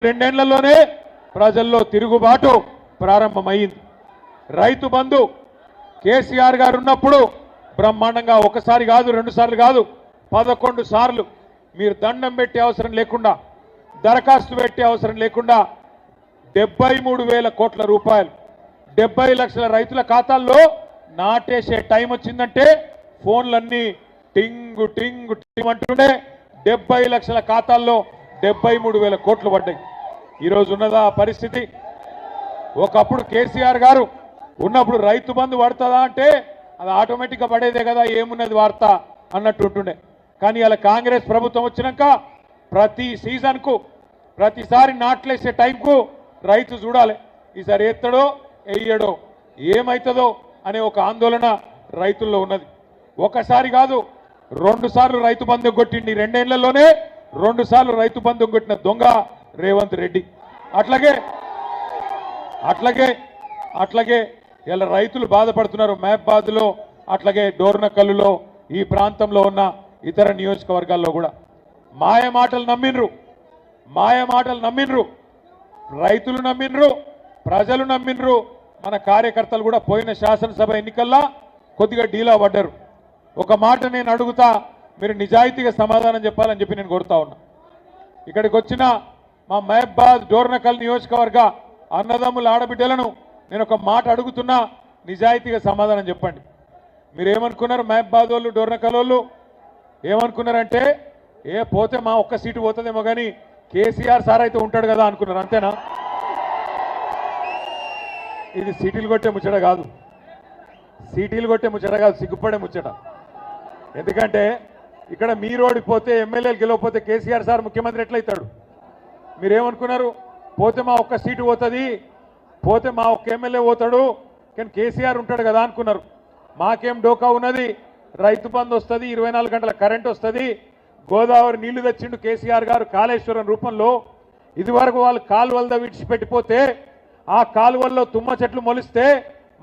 రెండేళ్లలోనే ప్రజల్లో తిరుగుబాటు ప్రారంభమైంది. రైతు బంధు కేసీఆర్ గారు ఉన్నప్పుడు బ్రహ్మాండంగా ఒకసారి కాదు, రెండు సార్లు కాదు, 11 సార్లు మీరు దండం పెట్టే అవసరం లేకుండా, దరఖాస్తు పెట్టే అవసరం లేకుండా 73,000 కోట్ల రూపాయలు 70 లక్షల రైతుల ఖాతాల్లో నాటేసే టైం వచ్చిందంటే ఫోన్లన్నీ టింగు టింగు టింగ్ అంటుండే 70 లక్షల ఖాతాల్లో 73,000 కోట్లు పడ్డాయి. ఈరోజు ఉన్నదా పరిస్థితి? ఒకప్పుడు కేసీఆర్ గారు ఉన్నప్పుడు రైతు బంధు పడుతుందా అంటే అది ఆటోమేటిక్గా పడేదే కదా, ఏమున్నది వార్త అన్నట్టు ఉంటుండే. కానీ అలా కాంగ్రెస్ ప్రభుత్వం వచ్చినాక ప్రతి సీజన్కు ప్రతిసారి నాట్లేసే టైంకు రైతు చూడాలి, ఈసారి ఎత్తడో వెయ్యడో ఏమవుతుందో అనే ఒక ఆందోళన రైతుల్లో ఉన్నది. ఒకసారి కాదు 2 సార్లు రైతు బంధు కొట్టింది. 2 ఏళ్లలోనే 2 సార్లు రైతు బంధు కొట్టిన దొంగ రేవంత్ రెడ్డి. అట్లాగే ఇలా రైతులు బాధపడుతున్నారు. మహబాద్లో అట్లాగే డోర్నకల్లులో ఈ ప్రాంతంలో ఉన్న ఇతర నియోజకవర్గాల్లో కూడా మాయ మాటలు నమ్మిండ్రు, రైతులు నమ్మిండ్రు, ప్రజలు నమ్మిండ్రు. మన కార్యకర్తలు కూడా పోయిన శాసనసభ ఎన్నికల్లో కొద్దిగా డీలా పడ్డారు. ఒక మాట నేను అడుగుతా, మీరు నిజాయితీగా సమాధానం చెప్పాలని చెప్పి నేను కోరుతా ఉన్నా. ఇక్కడికి వచ్చిన మా మహబాద్ డోర్నకల్ నియోజకవర్గ అన్నదమ్ముల ఆడబిడ్డలను నేను ఒక మాట అడుగుతున్నా, నిజాయితీగా సమాధానం చెప్పండి. మీరు ఏమనుకున్నారు? మహబాద్ వాళ్ళు డోర్నకల్ వాళ్ళు ఏమనుకున్నారంటే పోతే మా ఒక్క సీటు పోతుందేమో కానీ కేసీఆర్ సార్ అయితే ఉంటాడు కదా అనుకున్నారు, అంతేనా? ఇది సీటీలు కొట్టే ముచ్చట కాదు, సిగ్గుపడే ముచ్చట. ఎందుకంటే ఇక్కడ మీరు ఓడిపోతే, ఎమ్మెల్యేలు గెలవకపోతే కేసీఆర్ సార్ ముఖ్యమంత్రి ఎట్లయితాడు? మీరేమనుకున్నారు? పోతే మా ఒక్క సీటు పోతుంది, పోతే మా ఒక్క ఎమ్మెల్యే పోతాడు, కానీ కేసీఆర్ ఉంటాడు కదా అనుకున్నారు. మాకేం డోకా ఉన్నది, రైతు బంధు వస్తుంది, 24 గంటల కరెంట్ వస్తుంది, గోదావరి నీళ్లు తెచ్చిండు కేసీఆర్ గారు కాళేశ్వరం రూపంలో. ఇదివరకు వాళ్ళు కాలువలతో విడిచిపెట్టిపోతే ఆ కాలువల్లో తుమ్మ చెట్లు మొలిస్తే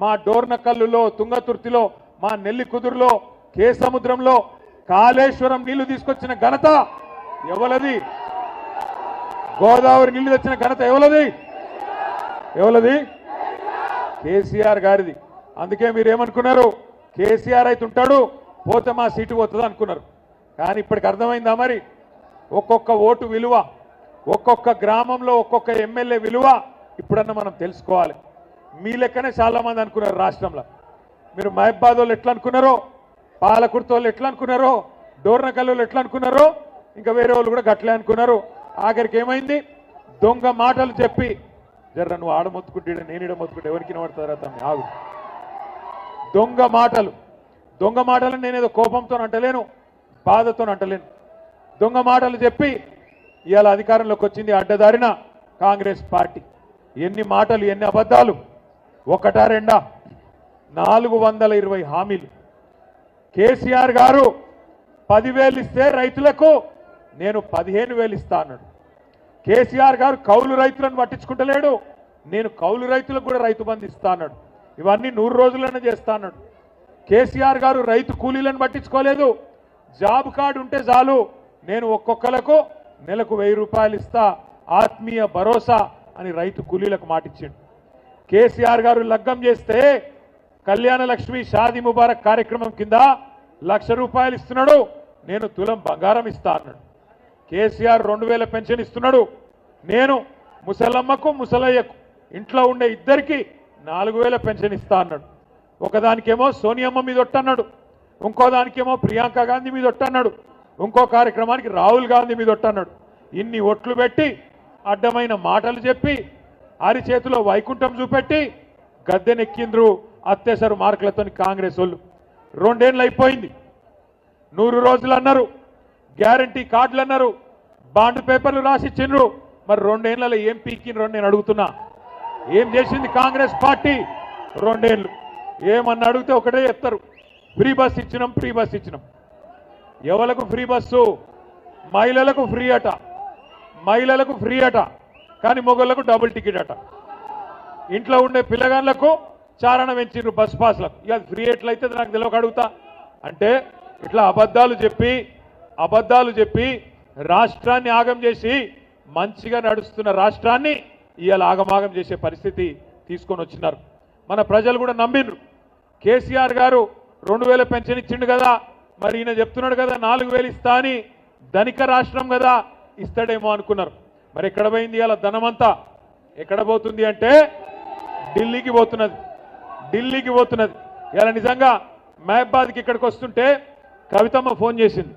మా డోర్నకల్లులో, తుంగతుర్తిలో, మా నెల్లికుదురులో, కేసముద్రంలో కాళేశ్వరం నీళ్లు తీసుకొచ్చిన ఘనత ఎవలది? గోదావరి నీళ్లు తెచ్చిన ఘనత ఎవలది? కేసీఆర్ గారిది. అందుకే మీరేమనుకున్నారు? కేసీఆర్ అయితే ఉంటాడు, పోతే మా సీటు పోతుంది అనుకున్నారు. కానీ ఇప్పటికి అర్థమైందా మరి? ఒక్కొక్క ఓటు విలువ, ఒక్కొక్క గ్రామంలో ఒక్కొక్క ఎమ్మెల్యే విలువ ఇప్పుడన్నా మనం తెలుసుకోవాలి. మీ లెక్కనే చాలామంది అనుకున్నారు రాష్ట్రంలో. మీరు మహబాద్ వాళ్ళు ఎట్లా అనుకున్నారో, పాలకుర్తి వాళ్ళు ఎట్లా అనుకున్నారో, డోర్నకల్ వాళ్ళు ఎట్లా అనుకున్నారో, ఇంకా వేరే వాళ్ళు కూడా గట్లే అనుకున్నారు. ఆఖరికి ఏమైంది? దొంగ మాటలు చెప్పి, జర్ర నువ్వు ఆడ మొత్తుకుంటే నేను ఇడ మొత్తుకుంటే ఎవరికి నడుతుందా తమ్మి ఆగు. దొంగ మాటలు నేనేదో కోపంతో అంటలేను, బాధతో అంటలేను. దొంగ మాటలు చెప్పి ఇవాళ అధికారంలోకి వచ్చింది అడ్డదారిన కాంగ్రెస్ పార్టీ. ఎన్ని మాటలు, ఎన్ని అబద్ధాలు! ఒకటా రెండా? 420 హామీలు. కేసీఆర్ గారు 10,000 ఇస్తే రైతులకు నేను 15,000 ఇస్తా అన్నాడు. కేసీఆర్ గారు కౌలు రైతులను పట్టించుకుంటలేడు, నేను కౌలు రైతులకు కూడా రైతు బంధు ఇస్తా అన్నాడు. ఇవన్నీ 100 రోజుల్లోనే చేస్తా అన్నాడు. కేసీఆర్ గారు రైతు కూలీలను పట్టించుకోలేదు. జాబ్ కార్డు ఉంటే చాలు, నేను ఒక్కొక్కలకు నెలకు 1000 రూపాయలు ఇస్తా, ఆత్మీయ భరోసా అని రైతు కూలీలకు మాటిచ్చిండు. కేసీఆర్ గారు లగ్గం చేస్తే కళ్యాణ లక్ష్మి షాదీ ముబారక్ కార్యక్రమం కింద 1,00,000 రూపాయలు ఇస్తున్నాడు, నేను తులం బంగారం ఇస్తా అన్నాడు. కేసీఆర్ 2,000 పెన్షన్ ఇస్తున్నాడు, నేను ముసలమ్మకు ముసలయ్యకు ఇంట్లో ఉండే ఇద్దరికి 4,000 పెన్షన్ ఇస్తా అన్నాడు. ఒకదానికేమో సోనియమ్మ మీద ఒట్టన్నాడు, ఇంకో దానికేమో ప్రియాంక గాంధీ మీద ఒట్టన్నాడు, ఇంకో కార్యక్రమానికి రాహుల్ గాంధీ మీద ఒట్టన్నాడు. ఇన్ని ఒట్లు పెట్టి, అడ్డమైన మాటలు చెప్పి, అరిచేతిలో వైకుంఠం చూపెట్టి గద్దెనెక్కిండ్రు అత్యవసర మార్కులతో కాంగ్రెస్ వాళ్ళు. 2 ఏళ్ళు అయిపోయింది. 100 రోజులు అన్నారు, గ్యారంటీ కార్డులు అన్నారు, బాండ్ పేపర్లు రాసిచ్చిండ్రు. మరి 2 ఏళ్లలో ఏం పీకిండ్రు నేను అడుగుతున్నా. ఏం చేసింది కాంగ్రెస్ పార్టీ? 2 ఏళ్ళు ఏమన్నా అడిగితే ఒకటే చెప్తారు, ఫ్రీ బస్ ఇచ్చినాం. ఎవలకు ఫ్రీ బస్సు? మహిళలకు ఫ్రీ అట, కానీ మొగళ్లకు డబుల్ టికెట్ అట. ఇంట్లో ఉండే పిల్లగాళ్లకు చారణ పెంచిండ్రు బస్ పాస్లకు. ఇక ఫ్రీ ఎట్లయితే నాకు తెలియక అడుగుతా. అంటే ఇట్లా అబద్ధాలు చెప్పి రాష్ట్రాన్ని ఆగం చేసి మంచిగా నడుస్తున్న రాష్ట్రాన్ని ఇవాళ ఆగమాగం చేసే పరిస్థితి తీసుకొని వచ్చినారు. మన ప్రజలు కూడా నమ్మిండ్రు. కేసీఆర్ గారు 2000 పెన్షన్ ఇచ్చిండు కదా, మరి ఈయన చెప్తున్నాడు కదా 4000 ఇస్తా అని, ధనిక రాష్ట్రం కదా ఇస్తాడేమో అనుకున్నారు. మరి ఎక్కడ పోయింది ఇవాళ ధనమంతా? ఎక్కడ పోతుంది అంటే ఢిల్లీకి పోతున్నది. ఢిల్లీకి పోతున్నది. ఇలా నిజంగా మహబాద్కి ఇక్కడికి వస్తుంటే కవితమ్మ ఫోన్ చేసింది.